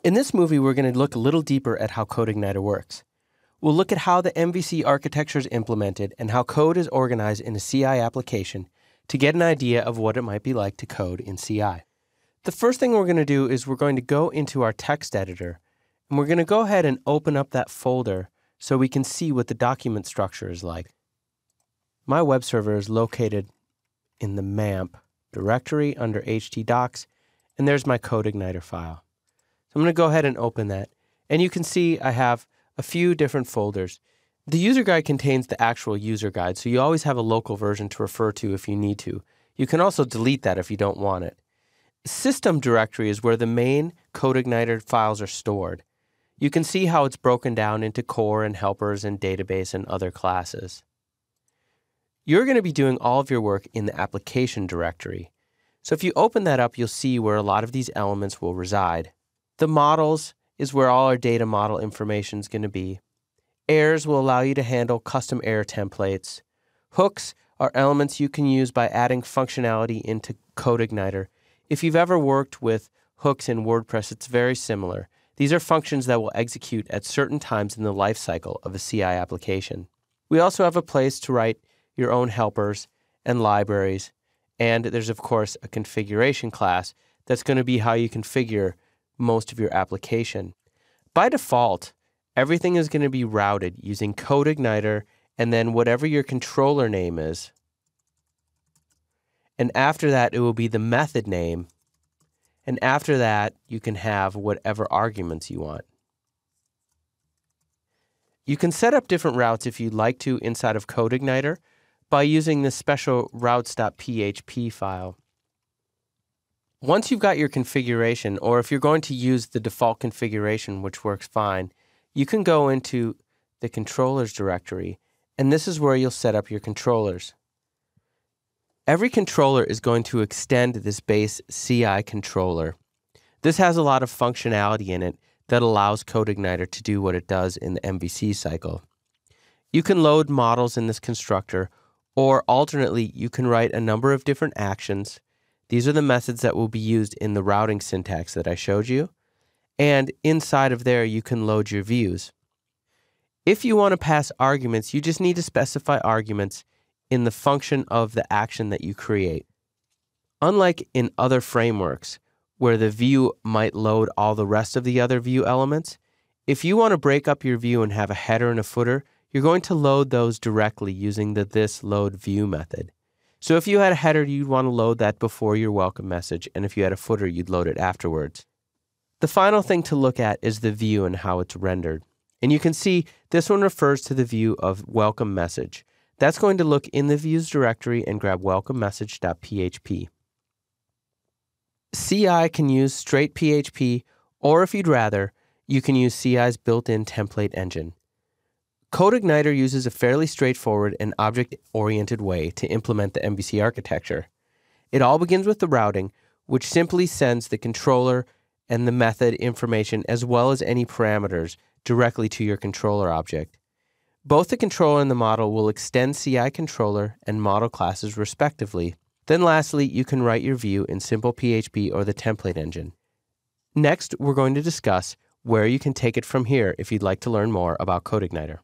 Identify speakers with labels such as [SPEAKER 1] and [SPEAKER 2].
[SPEAKER 1] In this movie, we're going to look a little deeper at how CodeIgniter works. We'll look at how the MVC architecture is implemented and how code is organized in a CI application to get an idea of what it might be like to code in CI. The first thing we're going to do is we're going to go into our text editor, and we're going to go ahead and open up that folder so we can see what the document structure is like. My web server is located in the MAMP directory under htdocs, and there's my CodeIgniter file. So I'm going to go ahead and open that, and you can see I have a few different folders. The user guide contains the actual user guide, so you always have a local version to refer to if you need to. You can also delete that if you don't want it. System directory is where the main CodeIgniter files are stored. You can see how it's broken down into core and helpers and database and other classes. You're going to be doing all of your work in the application directory. So if you open that up, you'll see where a lot of these elements will reside. The models is where all our data model information is going to be. Errors will allow you to handle custom error templates. Hooks are elements you can use by adding functionality into CodeIgniter. If you've ever worked with hooks in WordPress, it's very similar. These are functions that will execute at certain times in the life cycle of a CI application. We also have a place to write your own helpers and libraries, and there's of course a configuration class that's going to be how you configure most of your application. By default, everything is going to be routed using CodeIgniter and then whatever your controller name is. And after that, it will be the method name. And after that, you can have whatever arguments you want. You can set up different routes if you'd like to inside of CodeIgniter by using this special routes.php file. Once you've got your configuration, or if you're going to use the default configuration, which works fine, you can go into the controllers directory, and this is where you'll set up your controllers. Every controller is going to extend this base CI controller. This has a lot of functionality in it that allows CodeIgniter to do what it does in the MVC cycle. You can load models in this constructor, or alternately, you can write a number of different actions. These are the methods that will be used in the routing syntax that I showed you. And inside of there, you can load your views. If you want to pass arguments, you just need to specify arguments in the function of the action that you create. Unlike in other frameworks, where the view might load all the rest of the other view elements, if you want to break up your view and have a header and a footer, you're going to load those directly using the thisLoadView method. So if you had a header, you'd want to load that before your welcome message, and if you had a footer, you'd load it afterwards. The final thing to look at is the view and how it's rendered. And you can see this one refers to the view of welcome message. That's going to look in the views directory and grab welcomemessage.php. CI can use straight PHP, or if you'd rather, you can use CI's built-in template engine. CodeIgniter uses a fairly straightforward and object-oriented way to implement the MVC architecture. It all begins with the routing, which simply sends the controller and the method information as well as any parameters directly to your controller object. Both the controller and the model will extend CI controller and model classes respectively. Then lastly, you can write your view in simple PHP or the template engine. Next, we're going to discuss where you can take it from here if you'd like to learn more about CodeIgniter.